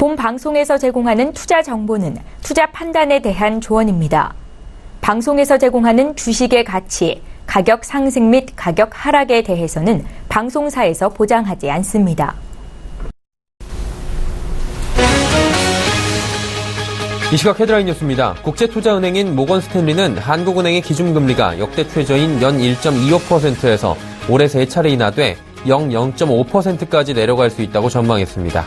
본 방송에서 제공하는 투자 정보는 투자 판단에 대한 조언입니다. 방송에서 제공하는 주식의 가치, 가격 상승 및 가격 하락에 대해서는 방송사에서 보장하지 않습니다. 이 시각 헤드라인 뉴스입니다. 국제투자은행인 모건스탠리는 한국은행의 기준금리가 역대 최저인 연 1.25%에서 올해 3차례 인하돼 영 0.5%까지 내려갈 수 있다고 전망했습니다.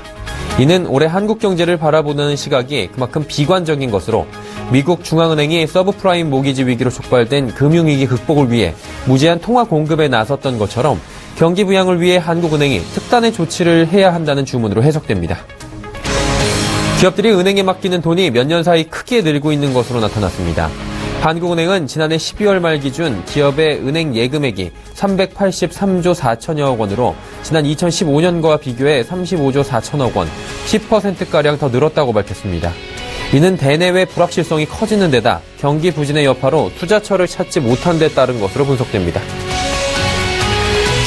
이는 올해 한국 경제를 바라보는 시각이 그만큼 비관적인 것으로 미국 중앙은행이 서브프라임 모기지 위기로 촉발된 금융위기 극복을 위해 무제한 통화 공급에 나섰던 것처럼 경기 부양을 위해 한국은행이 특단의 조치를 해야 한다는 주문으로 해석됩니다. 기업들이 은행에 맡기는 돈이 몇 년 사이 크게 늘고 있는 것으로 나타났습니다. 한국은행은 지난해 12월 말 기준 기업의 은행 예금액이 383조 4천여억 원으로 지난 2015년과 비교해 35조 4천억 원, 10%가량 더 늘었다고 밝혔습니다. 이는 대내외 불확실성이 커지는 데다 경기 부진의 여파로 투자처를 찾지 못한 데 따른 것으로 분석됩니다.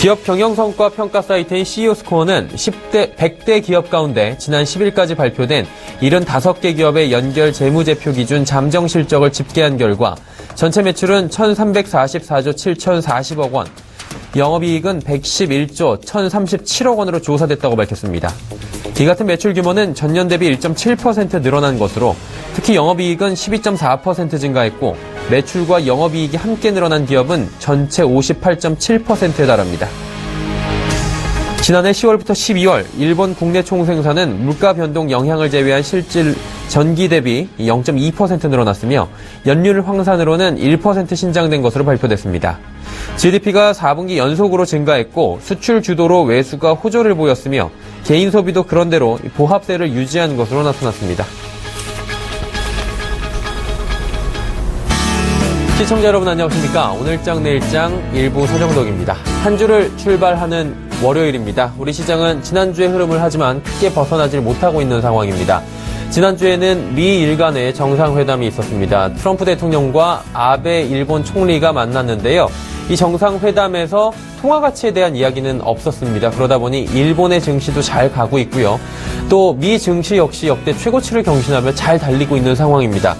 기업 경영성과 평가 사이트인 CEO스코어는 100대 기업 가운데 지난 10일까지 발표된 75개 기업의 연결 재무제표 기준 잠정 실적을 집계한 결과 전체 매출은 1,344조 7,040억 원, 영업이익은 111조 1,037억 원으로 조사됐다고 밝혔습니다. 이 같은 매출 규모는 전년 대비 1.7% 늘어난 것으로 특히 영업이익은 12.4% 증가했고 매출과 영업이익이 함께 늘어난 기업은 전체 58.7%에 달합니다. 지난해 10월부터 12월 일본 국내 총생산은 물가 변동 영향을 제외한 실질 전기 대비 0.2% 늘어났으며 연율 황산으로는 1% 신장된 것으로 발표됐습니다. GDP가 4분기 연속으로 증가했고 수출 주도로 외수가 호조를 보였으며 개인 소비도 그런대로 보합세를 유지한 것으로 나타났습니다. 시청자 여러분 안녕하십니까? 오늘장 내일장 일부 서정덕입니다. 한 주를 출발하는 월요일입니다. 우리 시장은 지난주의 흐름을 하지만 크게 벗어나질 못하고 있는 상황입니다. 지난주에는 미일 간의 정상회담이 있었습니다. 트럼프 대통령과 아베 일본 총리가 만났는데요. 이 정상회담에서 통화 가치에 대한 이야기는 없었습니다. 그러다 보니 일본의 증시도 잘 가고 있고요. 또 미 증시 역시 역대 최고치를 경신하며 잘 달리고 있는 상황입니다.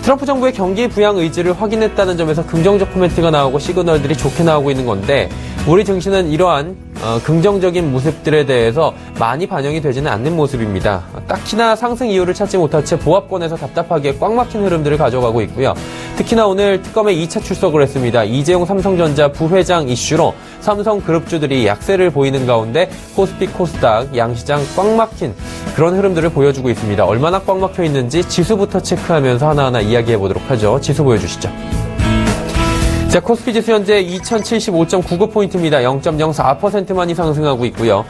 트럼프 정부의 경기 부양 의지를 확인했다는 점에서 긍정적 코멘트가 나오고 시그널들이 좋게 나오고 있는 건데 우리 증시는 이러한 긍정적인 모습들에 대해서 많이 반영이 되지는 않는 모습입니다. 딱히나 상승 이유를 찾지 못한 채 보합권에서 답답하게 꽉 막힌 흐름들을 가져가고 있고요. 특히나 오늘 특검에 2차 출석을 했습니다. 이재용 삼성전자 부회장 이슈로 삼성그룹주들이 약세를 보이는 가운데 코스피, 코스닥, 양시장 꽉 막힌 그런 흐름들을 보여주고 있습니다. 얼마나 꽉 막혀 있는지 지수부터 체크하면서 하나하나 이야기해 보도록 하죠. 지수 보여주시죠. 자, 코스피 지수 현재 2075.99포인트입니다. 0.04%만이 상승하고 있고요.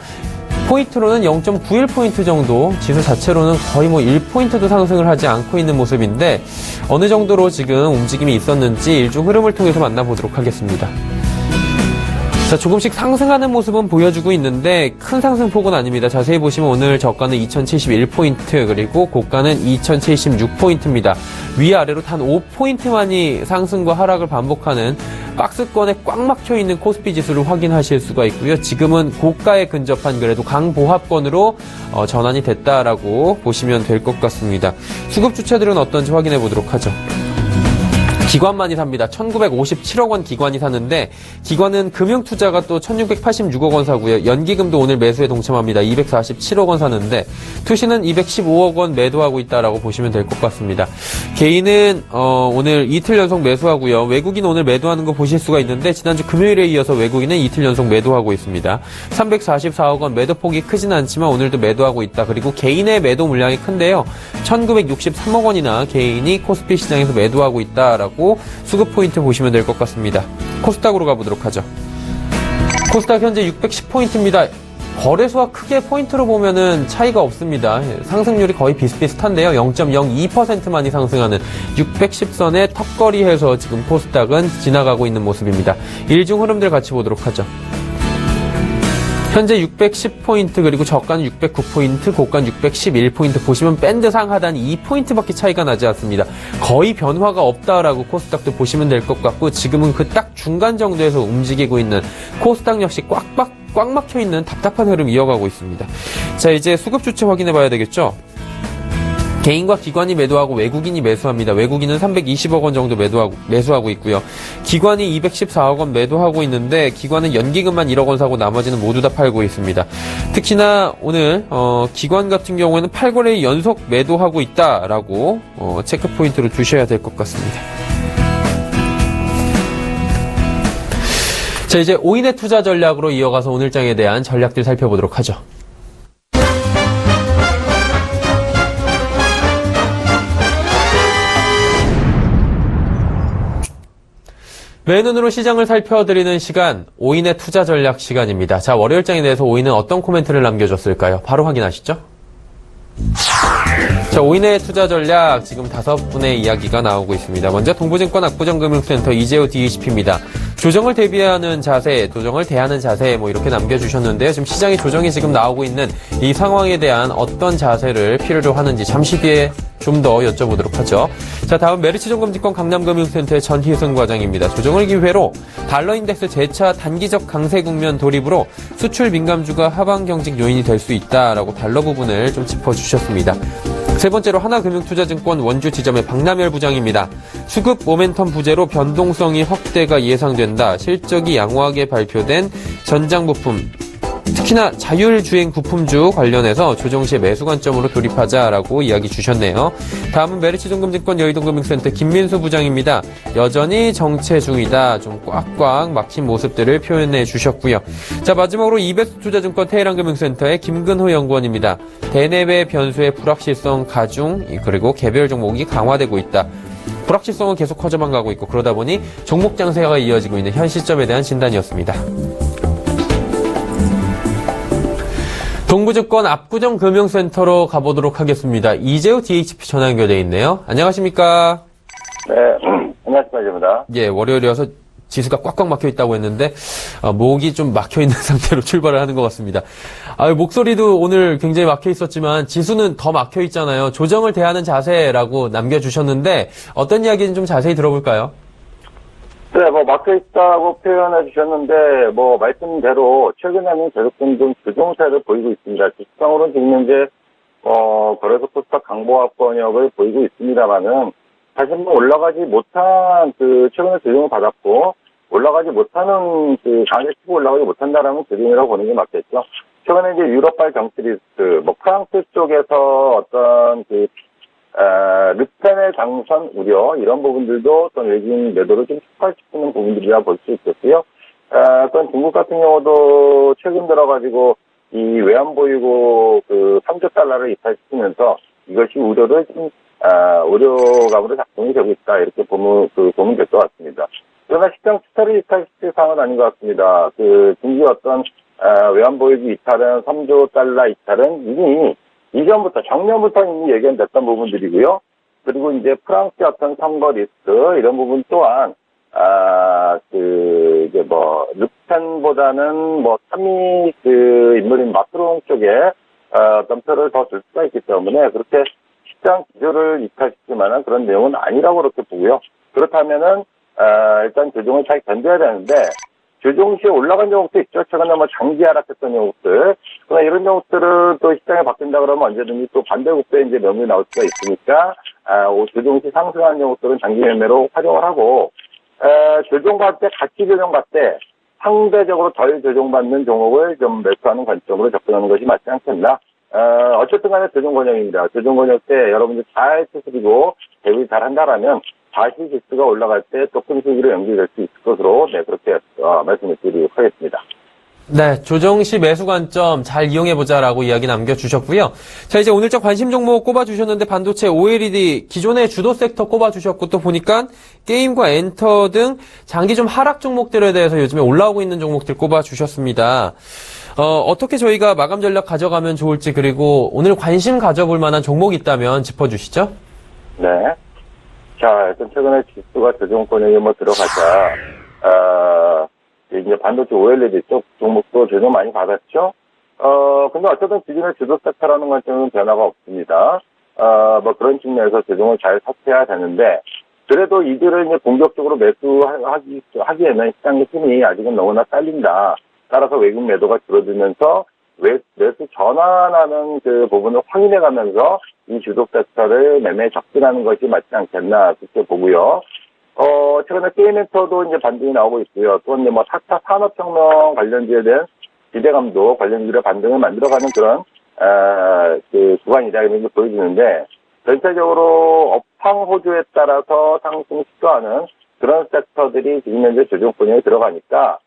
포인트로는 0.91포인트 정도, 지수 자체로는 거의 1포인트도 상승을 하지 않고 있는 모습인데 어느 정도로 지금 움직임이 있었는지 일종 흐름을 통해서 만나보도록 하겠습니다. 자, 조금씩 상승하는 모습은 보여주고 있는데 큰 상승폭은 아닙니다. 자세히 보시면 오늘 저가는 2071포인트 그리고 고가는 2076포인트입니다. 위아래로 단 5포인트만이 상승과 하락을 반복하는 박스권에 꽉 막혀있는 코스피 지수를 확인하실 수가 있고요. 지금은 고가에 근접한 그래도 강보합권으로 전환이 됐다라고 보시면 될 것 같습니다. 수급 주체들은 어떤지 확인해 보도록 하죠. 기관만이 삽니다. 1957억 원 기관이 사는데 기관은 금융투자가 또 1686억 원 사고요. 연기금도 오늘 매수에 동참합니다. 247억 원 사는데 투시는 215억 원 매도하고 있다라고 보시면 될 것 같습니다. 개인은 오늘 이틀 연속 매수하고요. 외국인 오늘 매도하는 거 보실 수가 있는데 지난주 금요일에 이어서 외국인은 이틀 연속 매도하고 있습니다. 344억 원 매도폭이 크진 않지만 오늘도 매도하고 있다. 그리고 개인의 매도 물량이 큰데요. 1963억 원이나 개인이 코스피 시장에서 매도하고 있다라고 수급 포인트 보시면 될 것 같습니다. 코스닥으로 가보도록 하죠. 코스닥 현재 610포인트입니다. 거래소와 크게 포인트로 보면은 차이가 없습니다. 상승률이 거의 비슷비슷한데요. 0.02%만이 상승하는 610선의 턱걸이해서 지금 코스닥은 지나가고 있는 모습입니다. 일중 흐름들 같이 보도록 하죠. 현재 610포인트 그리고 저가는 609포인트, 고가는 611포인트 보시면 밴드 상하단 2포인트밖에 차이가 나지 않습니다. 거의 변화가 없다라고 코스닥도 보시면 될 것 같고 지금은 그 딱 중간 정도에서 움직이고 있는 코스닥 역시 꽉 막혀있는 답답한 흐름 이어가고 있습니다. 자, 이제 수급 주체 확인해 봐야 되겠죠. 개인과 기관이 매도하고 외국인이 매수합니다. 외국인은 320억 원 정도 매수하고 있고요. 기관이 214억 원 매도하고 있는데 기관은 연기금만 1억 원 사고 나머지는 모두 다 팔고 있습니다. 특히나 오늘 기관 같은 경우에는 8거래일 연속 매도하고 있다라고 체크 포인트로 두셔야 될 것 같습니다. 자, 이제 5인의 투자 전략으로 이어가서 오늘장에 대한 전략들 살펴보도록 하죠. 맨눈으로 시장을 살펴드리는 시간, 5인의 투자 전략 시간입니다. 자, 월요일장에 대해서 5인은 어떤 코멘트를 남겨줬을까요? 바로 확인하시죠. 자, 5인의 투자 전략, 지금 5분의 이야기가 나오고 있습니다. 먼저 동부증권 압구정금융센터 이재호 DHP입니다. 조정을 대비하는 자세, 조정을 대하는 자세, 이렇게 남겨주셨는데요. 지금 시장의 조정이 지금 나오고 있는 이 상황에 대한 어떤 자세를 필요로 하는지 잠시 뒤에 좀 더 여쭤보도록 하죠. 자, 다음 메리츠증권증권 강남금융센터의 전희승 과장입니다. 조정을 기회로 달러 인덱스 재차 단기적 강세 국면 돌입으로 수출 민감주가 하방 경직 요인이 될 수 있다라고 달러 부분을 좀 짚어주셨습니다. 세 번째로 하나금융투자증권 원주 지점의 박남열 부장입니다. 수급 모멘텀 부재로 변동성이 확대가 예상된다. 실적이 양호하게 발표된 전장 부품, 특히나 자율주행 부품주 관련해서 조정 시에 매수 관점으로 돌입하자라고 이야기 주셨네요. 다음은 메리츠증권증권 여의도금융센터 김민수 부장입니다. 여전히 정체 중이다. 좀 꽉꽉 막힌 모습들을 표현해 주셨고요. 자, 마지막으로 이베스투자증권 테헤란금융센터의 김근호 연구원입니다. 대내외 변수의 불확실성 가중, 그리고 개별 종목이 강화되고 있다. 불확실성은 계속 커져만 가고 있고 그러다 보니 종목 장세가 이어지고 있는 현 시점에 대한 진단이었습니다. 동부증권 압구정금융센터로 가보도록 하겠습니다. 이재호 DHP 전화 연결되어 있네요. 안녕하십니까? 네, 안녕하십니까. 예, 월요일이어서 지수가 꽉꽉 막혀 있다고 했는데 목이 좀 막혀 있는 상태로 출발을 하는 것 같습니다. 목소리도 오늘 굉장히 막혀 있었지만 지수는 더 막혀 있잖아요. 조정을 대하는 자세라고 남겨주셨는데 어떤 이야기는 좀 자세히 들어볼까요? 네, 막혀 있다고 표현해 주셨는데, 말씀대로 최근에는 계속된 좀 조정세를 보이고 있습니다. 지수상으로는 지금 현재, 거래소 코스닥 강보합 권역을 보이고 있습니다만은, 사실 올라가지 못한, 최근에 조정을 받았고, 올라가지 못하는, 강하게 치고 올라가지 못한다라는 조정이라고 보는 게 맞겠죠. 최근에 이제 유럽발 정치 리스크, 프랑스 쪽에서 어떤 르펜의 당선 우려, 이런 부분들도 어떤 외국인 매도를 좀 촉발시키는 부분들이라 볼 수 있겠고요. 또한 중국 같은 경우도 최근 들어가지고 이 외환보유고 3조 달러를 이탈시키면서 이것이 우려를 좀, 우려감으로 작동이 되고 있다. 이렇게 보면 될 것 같습니다. 그러나 시장 추세를 이탈시킬 상황은 아닌 것 같습니다. 중국의 어떤, 외환보유고 이탈은 3조 달러 이탈은 이미 이전부터, 작년부터 이미 예견됐던 부분들이고요. 그리고 이제 프랑스의 어떤 선거 리스크, 이런 부분 또한, 르펜보다는 3위 인물인 마크롱 쪽에, 어떤 표를 더 줄 수가 있기 때문에 그렇게 시장 기조를 이탈시킬 만한 그런 내용은 아니라고 그렇게 보고요. 그렇다면은, 일단 조정을 잘 견뎌야 되는데, 조정 시에 올라간 종목도 있죠. 최근에 장기 하락했던 종목들. 그러나 이런 종목들은 또 시장에 바뀐다 그러면 언제든지 또 반대국도에 이제 명분이 나올 수가 있으니까, 조정 시 상승한 종목들은 장기 매매로 활용을 하고, 조정받을 때, 같이 조정받을 때, 상대적으로 덜 조정받는 종목을 좀 매수하는 관점으로 접근하는 것이 맞지 않겠나. 어쨌든 간에 조정 권역입니다. 조정 권역 때 여러분들 잘 추스리고 대비 잘 한다라면, 다시 지수가 올라갈 때 조금 수익으로 연결될 수 있을 것으로, 그렇게, 말씀을 드리도록 하겠습니다. 네, 조정 시 매수 관점 잘 이용해보자라고 이야기 남겨주셨고요. 자, 이제 오늘적 관심 종목 꼽아주셨는데 반도체, OLED, 기존의 주도 섹터 꼽아주셨고 또 보니까 게임과 엔터 등 장기 좀 하락 종목들에 대해서 요즘에 올라오고 있는 종목들 꼽아주셨습니다. 어떻게 저희가 마감 전략 가져가면 좋을지, 그리고 오늘 관심 가져볼 만한 종목이 있다면 짚어주시죠. 네. 자, 일단 최근에 지수가 조정권에 들어가자, 이제 반도체 OLED 쪽 종목도 조정 많이 받았죠? 근데 어쨌든 기존의 주도 섹터라는 관점은 변화가 없습니다. 그런 측면에서 조정을 잘 섭취해야 되는데, 그래도 이들을 이제 공격적으로 매수하기에는 시장의 힘이 아직은 너무나 딸린다. 따라서 외국 매도가 줄어들면서 매수 전환하는 부분을 확인해 가면서 이 주독 섹터를 매매에 접근하는 것이 맞지 않겠나 그렇게 보고요. 최근에 게임엔터도 이제 반등이 나오고 있고요. 또 이제 뭐 4차 산업혁명 관련주에 대한 기대감도 관련주의 반등을 만들어가는 그런 그 구간이다 이런 게 보여지는데 전체적으로 업황 호조에 따라서 상승 시도하는 그런 섹터들이 지금 현재 조정권에 들어가니까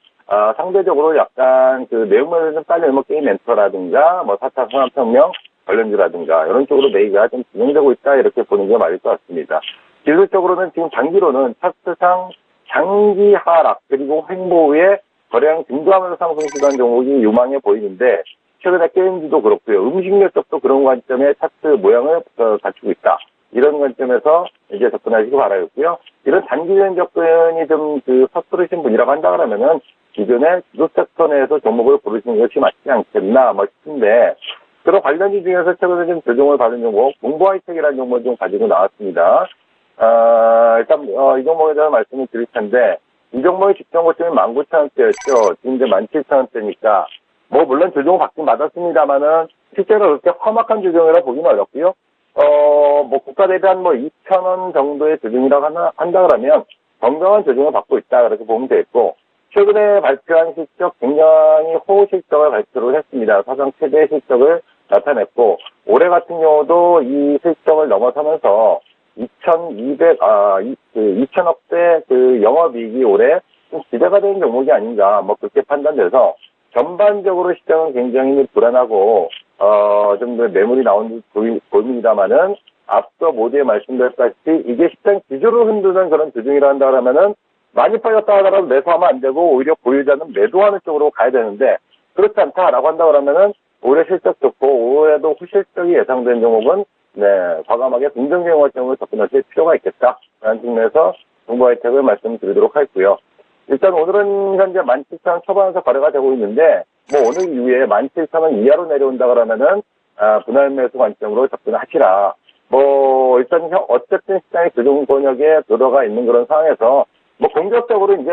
상대적으로 약간 그 내용을 좀 빨리 뭐 게임엔터라든가 뭐 4차 산업혁명 관련주라든가 이런 쪽으로 매기가 좀 진행되고 있다 이렇게 보는 게 맞을 것 같습니다. 기술적으로는 지금 장기로는 차트상 장기 하락 그리고 횡보 후에 거래량 증가하면서 상승 시도한 종목이 유망해 보이는데 최근에 게임주도 그렇고요. 음식료 쪽도 그런 관점에 차트 모양을 갖추고 있다. 이런 관점에서 이제 접근하시기 바라겠고요. 이런 단기적인 접근이 좀 서투르신 분이라고 한다 그러면은 기존의 주도 섹터 내에서 종목을 고르시는 것이 맞지 않겠나 싶은데 그런 관련주 중에서 최근에 좀 조정을 받은 종목, 동부하이텍이라는 종목을 좀 가지고 나왔습니다. 일단, 이 종목에 대한 말씀을 드릴 텐데, 이 종목의 직전 고점이 19,000원대였죠. 지금 이제 17,000원대니까, 물론 조정을 받긴 받았습니다만은, 실제로 그렇게 험악한 조정이라 보기는 어렵고요. 국가 대비 한 2,000원 정도의 조정이라고 한다 그러면, 건강한 조정을 받고 있다. 그렇게 보면 되겠고, 최근에 발표한 실적 굉장히 호실적을 발표를 했습니다. 사상 최대 실적을 나타냈고, 올해 같은 경우도 이 실적을 넘어서면서 2,000억대 그 영업이익이 올해 좀 기대가 되는 종목이 아닌가, 그렇게 판단돼서 전반적으로 시장은 굉장히 불안하고, 좀 매물이 나온 보입니다만은 앞서 모두에 말씀드렸다시피 이게 시장 기조를 흔드는 그런 조정이라 한다 그러면은 많이 팔렸다 하더라도 매수하면 안 되고 오히려 보유자는 매도하는 쪽으로 가야 되는데 그렇지 않다라고 한다 그러면은 올해 실적 좋고 올해도 후실적이 예상된 종목은 과감하게 긍정적인 관점으로 접근하실 필요가 있겠다라는 측면에서 동부하이텍을 말씀드리도록 하겠고요. 일단 오늘은 현재 17,000원 초반에서 거래가 되고 있는데 오늘 이후에 17,000원 이하로 내려온다 그러면은 분할 매수 관점으로 접근하시라. 일단 어쨌든 시장의 조정 권역에 들어가 있는 그런 상황에서 공격적으로 이제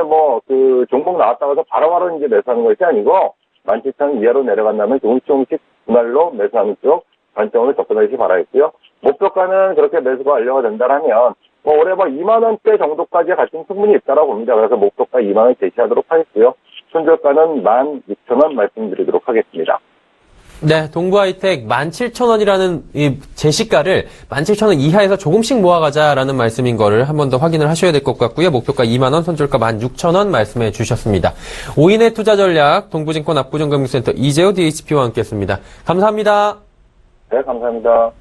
그 종목 나왔다고 해서 바로바로 이제 매수하는 것이 아니고 17,000원 이하로 내려간다면 조금씩 분할로 매수하는 쪽 관점으로 접근하시기 바라겠고요. 목표가는 그렇게 매수가 완료가 된다면 올해 2만 원대 정도까지 갈 수는 충분히 있다라고 봅니다. 그래서 목표가 2만 원 제시하도록 하겠고요. 손절가는 16,000원 말씀드리도록 하겠습니다. 네, 동부하이텍 17,000원이라는 이 제시가를 17,000원 이하에서 조금씩 모아가자라는 말씀인 거를 한 번 더 확인을 하셔야 될 것 같고요. 목표가 2만 원, 손절가 16,000원 말씀해 주셨습니다. 5인의 투자 전략 동부증권 압구정금융센터 이재호 DHP와 함께했습니다. 감사합니다. 네, 감사합니다.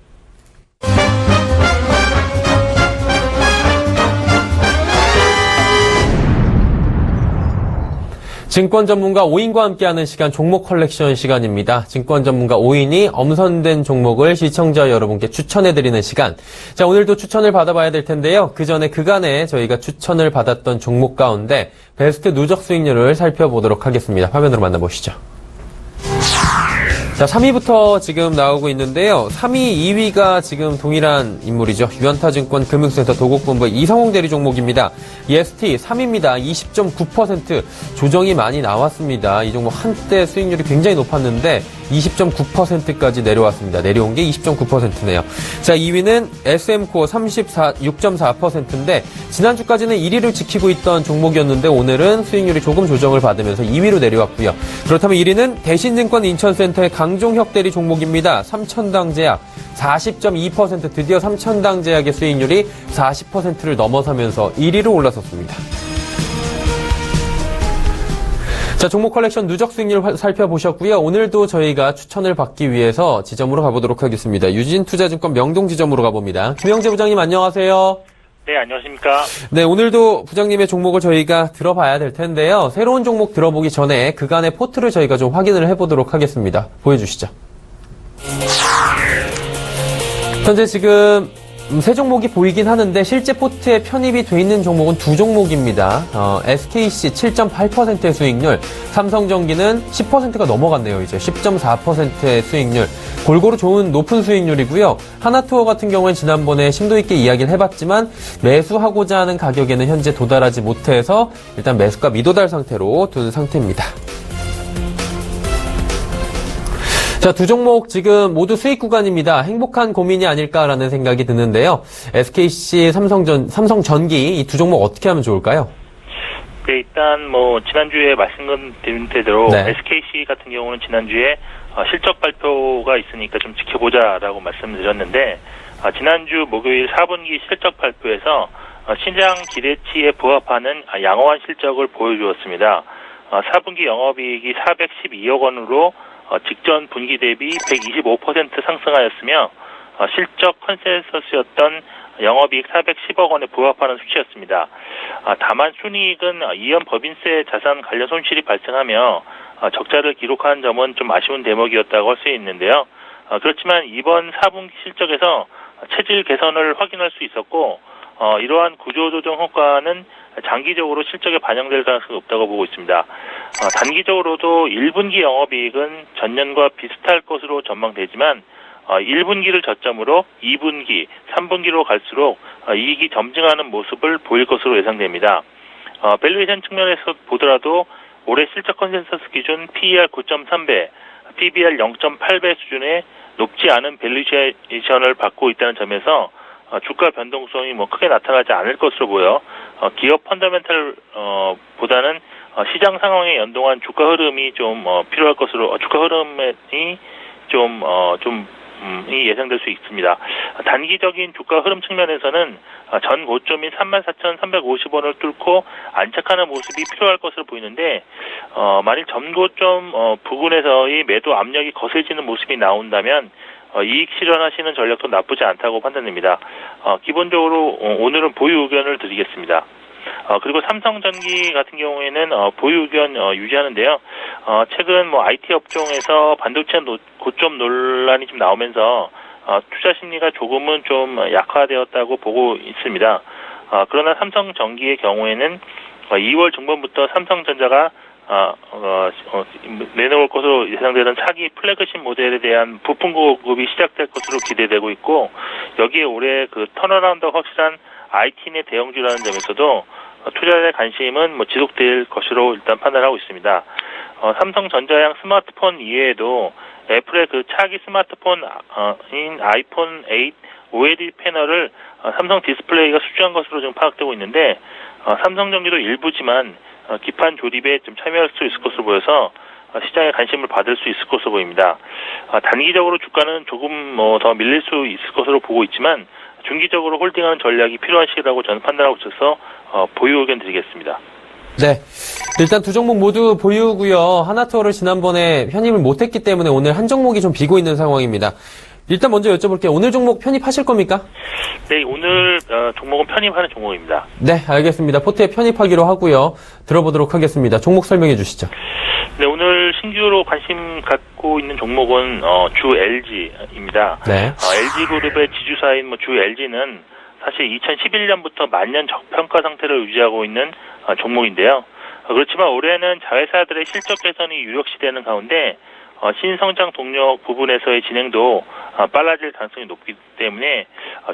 증권 전문가 5인과 함께하는 시간 종목 컬렉션 시간입니다. 증권 전문가 5인이 엄선된 종목을 시청자 여러분께 추천해드리는 시간. 자, 오늘도 추천을 받아봐야 될 텐데요. 그 전에 그간에 저희가 추천을 받았던 종목 가운데 베스트 누적 수익률을 살펴보도록 하겠습니다. 화면으로 만나보시죠. 자, 3위부터 지금 나오고 있는데요. 3위, 2위가 지금 동일한 인물이죠. 유연타증권 금융센터 도곡본부 이성홍 대리 종목입니다. EST 3위입니다. 20.9% 조정이 많이 나왔습니다. 이 종목 한때 수익률이 굉장히 높았는데 20.9%까지 내려왔습니다. 내려온 게 20.9%네요. 자, 2위는 SM코어 6.4%인데 지난주까지는 1위를 지키고 있던 종목이었는데 오늘은 수익률이 조금 조정을 받으면서 2위로 내려왔고요. 그렇다면 1위는 대신증권 인천센터의 강종혁 대리 종목입니다. 삼천당 제약 40.2% 드디어 삼천당 제약의 수익률이 40%를 넘어서면서 1위로 올라섰습니다. 자, 종목 컬렉션 누적 수익률 살펴보셨고요. 오늘도 저희가 추천을 받기 위해서 지점으로 가보도록 하겠습니다. 유진투자증권 명동 지점으로 가봅니다. 김영재 부장님 안녕하세요. 네, 안녕하십니까. 네, 오늘도 부장님의 종목을 저희가 들어봐야 될 텐데요. 새로운 종목 들어보기 전에 그간의 포트를 저희가 좀 확인을 해보도록 하겠습니다. 보여주시죠. 현재 지금 세 종목이 보이긴 하는데 실제 포트에 편입이 돼 있는 종목은 두 종목입니다. SKC 7.8%의 수익률, 삼성전기는 10%가 넘어갔네요. 이제 10.4%의 수익률, 골고루 좋은 높은 수익률이고요. 하나투어 같은 경우는 지난번에 심도 있게 이야기를 해봤지만 매수하고자 하는 가격에는 현재 도달하지 못해서 일단 매수가 미도달 상태로 둔 상태입니다. 자, 두 종목 지금 모두 수익 구간입니다. 행복한 고민이 아닐까라는 생각이 드는데요. SKC, 삼성전기 이 두 종목 어떻게 하면 좋을까요? 네, 일단 지난주에 말씀드린 대로 네. SKC 같은 경우는 지난주에 실적 발표가 있으니까 좀 지켜보자라고 말씀드렸는데 지난주 목요일 4분기 실적 발표에서 시장 기대치에 부합하는 양호한 실적을 보여주었습니다. 4분기 영업이익이 412억 원으로 직전 분기 대비 125% 상승하였으며 실적 컨센서스였던 영업이익 410억 원에 부합하는 수치였습니다. 다만 순이익은 이연 법인세 자산 관련 손실이 발생하며 적자를 기록한 점은 좀 아쉬운 대목이었다고 할 수 있는데요. 그렇지만 이번 4분기 실적에서 체질 개선을 확인할 수 있었고 이러한 구조조정 효과는 장기적으로 실적에 반영될 가능성이 높다고 보고 있습니다. 단기적으로도 1분기 영업이익은 전년과 비슷할 것으로 전망되지만 1분기를 저점으로 2분기, 3분기로 갈수록 이익이 점증하는 모습을 보일 것으로 예상됩니다. 밸류에이션 측면에서 보더라도 올해 실적 컨센서스 기준 PER 9.3배, PBR 0.8배 수준의 높지 않은 밸류에이션을 받고 있다는 점에서 주가 변동성이 크게 나타나지 않을 것으로 보여 기업 펀더멘탈 보다는 시장 상황에 연동한 주가 흐름이 좀 필요할 것으로 주가 흐름이 이 예상될 수 있습니다. 단기적인 주가 흐름 측면에서는 전 고점인 34,350원을 뚫고 안착하는 모습이 필요할 것으로 보이는데 만일 전 고점 부근에서의 매도 압력이 거세지는 모습이 나온다면 이익 실현하시는 전략도 나쁘지 않다고 판단됩니다. 기본적으로 오늘은 보유 의견을 드리겠습니다. 그리고 삼성전기 같은 경우에는 보유 의견 유지하는데요. 최근 IT 업종에서 반도체 고점 논란이 좀 나오면서 투자 심리가 조금은 좀 약화되었다고 보고 있습니다. 그러나 삼성전기의 경우에는 2월 중반부터 삼성전자가 내놓을 것으로 예상되는 차기 플래그십 모델에 대한 부품 공급이 시작될 것으로 기대되고 있고 여기에 올해 그 턴어라운드 확실한 IT의 대형주라는 점에서도 투자자의 관심은 지속될 것으로 일단 판단하고 있습니다. 삼성전자양 스마트폰 이외에도 애플의 그 차기 스마트폰인 아이폰 8 OLED 패널을 삼성 디스플레이가 수주한 것으로 지금 파악되고 있는데 삼성전기도 일부지만 기판 조립에 좀 참여할 수 있을 것으로 보여서 시장의 관심을 받을 수 있을 것으로 보입니다. 단기적으로 주가는 조금 더 밀릴 수 있을 것으로 보고 있지만 중기적으로 홀딩하는 전략이 필요한 시기라고 저는 판단하고 있어서 보유 의견 드리겠습니다. 네. 일단 두 종목 모두 보유고요. 하나투어를 지난번에 편입을 못했기 때문에 오늘 한 종목이 좀 비고 있는 상황입니다. 일단 먼저 여쭤볼게요. 오늘 종목 편입하실 겁니까? 네, 오늘 종목은 편입하는 종목입니다. 네, 알겠습니다. 포트에 편입하기로 하고요. 들어보도록 하겠습니다. 종목 설명해 주시죠. 네, 오늘 신규로 관심 갖고 있는 종목은 주 LG입니다. 네. LG그룹의 지주사인 주 LG는 사실 2011년부터 만년 저평가 상태를 유지하고 있는 종목인데요. 그렇지만 올해는 자회사들의 실적 개선이 유력시되는 가운데 신성장 동력 부분에서의 진행도 빨라질 가능성이 높기 때문에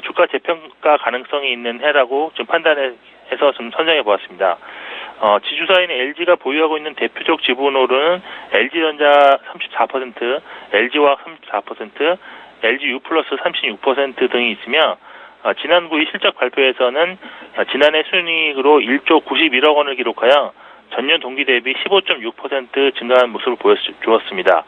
주가 재평가 가능성이 있는 해라고 좀 판단해서 좀 선정해 보았습니다. 지주사인 LG가 보유하고 있는 대표적 지분으로는 LG전자 34%, LG화학 34%, LGU 플러스 36% 등이 있으며 지난 9일 실적 발표에서는 지난해 순이익으로 1조 91억 원을 기록하여 전년 동기 대비 15.6% 증가한 모습을 보여주었습니다.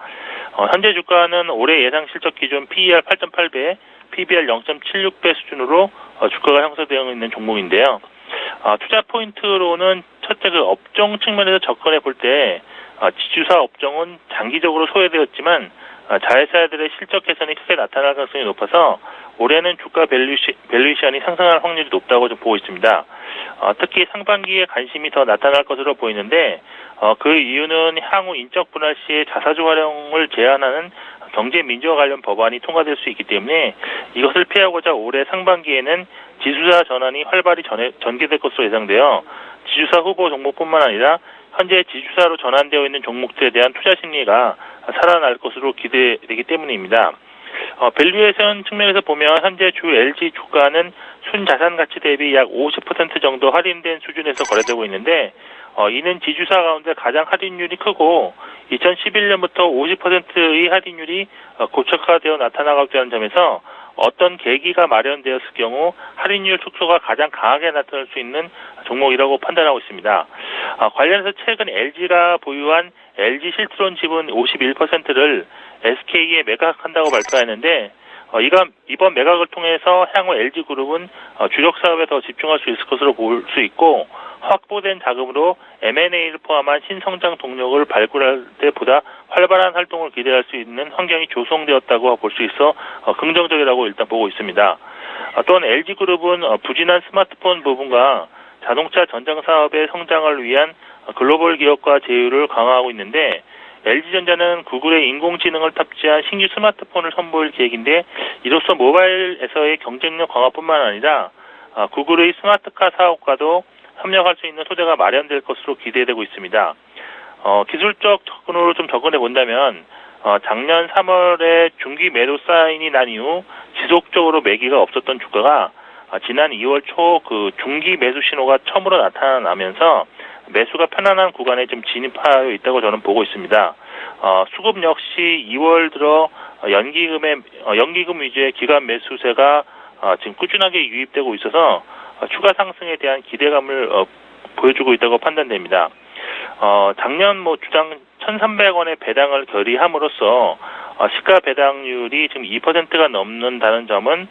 현재 주가는 올해 예상 실적 기준 PER 8.8배, PBR 0.76배 수준으로 주가가 형성되어 있는 종목인데요. 투자 포인트로는 첫째 그 업종 측면에서 접근해 볼 때 지주사 업종은 장기적으로 소외되었지만 자회사들의 실적 개선이 크게 나타날 가능성이 높아서 올해는 주가 밸류에이션이 상승할 확률이 높다고 좀 보고 있습니다. 특히 상반기에 관심이 더 나타날 것으로 보이는데 그 이유는 향후 인적 분할 시에 자사주 활용을 제한하는 경제 민주화 관련 법안이 통과될 수 있기 때문에 이것을 피하고자 올해 상반기에는 지주사 전환이 활발히 전개될 것으로 예상되어 지주사 후보 종목뿐만 아니라 현재 지주사로 전환되어 있는 종목들에 대한 투자 심리가 살아날 것으로 기대되기 때문입니다. 밸류에이션 측면에서 보면 현재 주 LG 주가는 순자산 가치 대비 약 50% 정도 할인된 수준에서 거래되고 있는데 이는 지주사 가운데 가장 할인율이 크고 2011년부터 50%의 할인율이 고착화되어 나타나고 있다는 점에서 어떤 계기가 마련되었을 경우 할인율 축소가 가장 강하게 나타날 수 있는 종목이라고 판단하고 있습니다. 관련해서 최근 LG가 보유한 LG 실트론 지분 51%를 SK에 매각한다고 발표했는데 이번 매각을 통해서 향후 LG그룹은 주력 사업에 더 집중할 수 있을 것으로 볼 수 있고 확보된 자금으로 M&A를 포함한 신성장 동력을 발굴할 때보다 활발한 활동을 기대할 수 있는 환경이 조성되었다고 볼 수 있어 긍정적이라고 일단 보고 있습니다. 또한 LG그룹은 부진한 스마트폰 부분과 자동차 전장 사업의 성장을 위한 글로벌 기업과 제휴를 강화하고 있는데 LG전자는 구글의 인공지능을 탑재한 신규 스마트폰을 선보일 계획인데 이로써 모바일에서의 경쟁력 강화뿐만 아니라 구글의 스마트카 사업과도 협력할 수 있는 소재가 마련될 것으로 기대되고 있습니다. 기술적 접근으로 좀 접근해 본다면 작년 3월에 중기 매도 사인이 난 이후 지속적으로 매기가 없었던 주가가 지난 2월 초 그 중기 매수 신호가 처음으로 나타나면서 매수가 편안한 구간에 좀 진입하여 있다고 저는 보고 있습니다. 수급 역시 2월 들어 연기금 위주의 기간 매수세가 지금 꾸준하게 유입되고 있어서 추가 상승에 대한 기대감을 보여주고 있다고 판단됩니다. 작년 주당 1,300원의 배당을 결의함으로써 시가 배당률이 지금 2%가 넘는다는 점은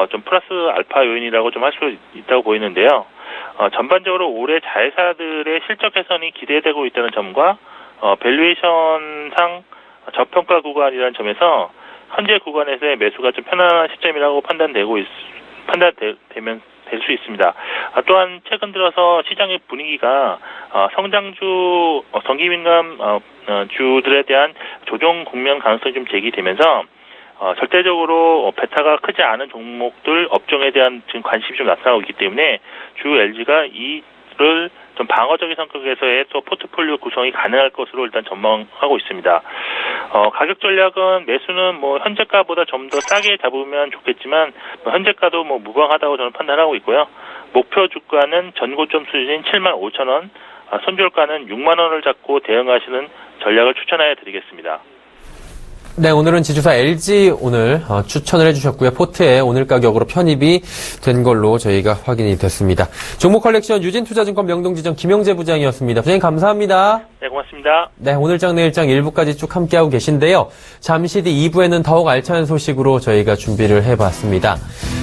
좀 플러스 알파 요인이라고 좀 할 수 있다고 보이는데요. 전반적으로 올해 자회사들의 실적 개선이 기대되고 있다는 점과 밸류에이션상 저평가 구간이라는 점에서 현재 구간에서의 매수가 좀 편안한 시점이라고 판단되면 될 수 있습니다. 또한 최근 들어서 시장의 분위기가 성장주, 경기민감 주들에 대한 조정 국면 가능성이 좀 제기되면서 절대적으로 베타가 크지 않은 종목들 업종에 대한 지금 관심이 좀 나타나고 있기 때문에 주 LG가 이를 좀 방어적인 성격에서의 또 포트폴리오 구성이 가능할 것으로 일단 전망하고 있습니다. 가격 전략은 매수는 현재가보다 좀 더 싸게 잡으면 좋겠지만 현재가도 무방하다고 저는 판단하고 있고요. 목표 주가는 전고점 수준인 75,000원, 손절가는 6만 원을 잡고 대응하시는 전략을 추천해 드리겠습니다. 네, 오늘은 지주사 LG 오늘 추천을 해주셨고요. 포트에 오늘 가격으로 편입이 된 걸로 저희가 확인이 됐습니다. 종목 컬렉션 유진투자증권 명동지점 김영재 부장이었습니다. 부장님 감사합니다. 네, 고맙습니다. 네, 오늘장 내일장 1부까지 쭉 함께하고 계신데요. 잠시 뒤 2부에는 더욱 알찬 소식으로 저희가 준비를 해봤습니다.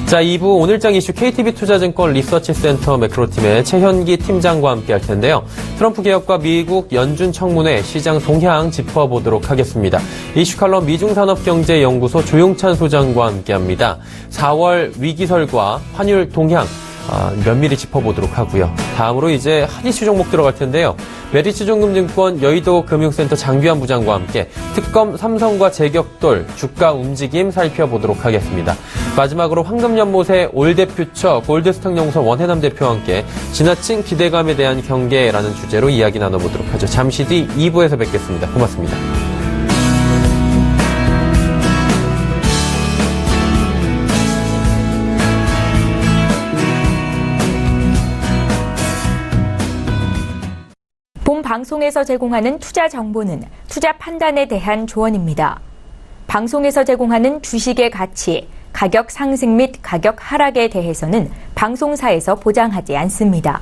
자, 2부 오늘장 이슈 KTB투자증권 리서치센터 매크로팀의 최현기 팀장과 함께할 텐데요. 트럼프 개혁과 미국 연준 청문회 시장 동향 짚어보도록 하겠습니다. 이슈 칼럼 미중산업경제연구소 조용찬 소장과 함께합니다. 4월 위기설과 환율 동향 면밀히 짚어보도록 하고요. 다음으로 이제 한 이슈 종목 들어갈 텐데요. 메리츠증권증권 여의도 금융센터 장규환 부장과 함께 특검 삼성과 제격돌 주가 움직임 살펴보도록 하겠습니다. 마지막으로 황금연못의 올드퓨처 골드스탁연구소 원해남 대표와 함께 지나친 기대감에 대한 경계라는 주제로 이야기 나눠보도록 하죠. 잠시 뒤 2부에서 뵙겠습니다. 고맙습니다. 본 방송에서 제공하는 투자 정보는 투자 판단에 대한 조언입니다. 방송에서 제공하는 주식의 가치, 가격 상승 및 가격 하락에 대해서는 방송사에서 보장하지 않습니다.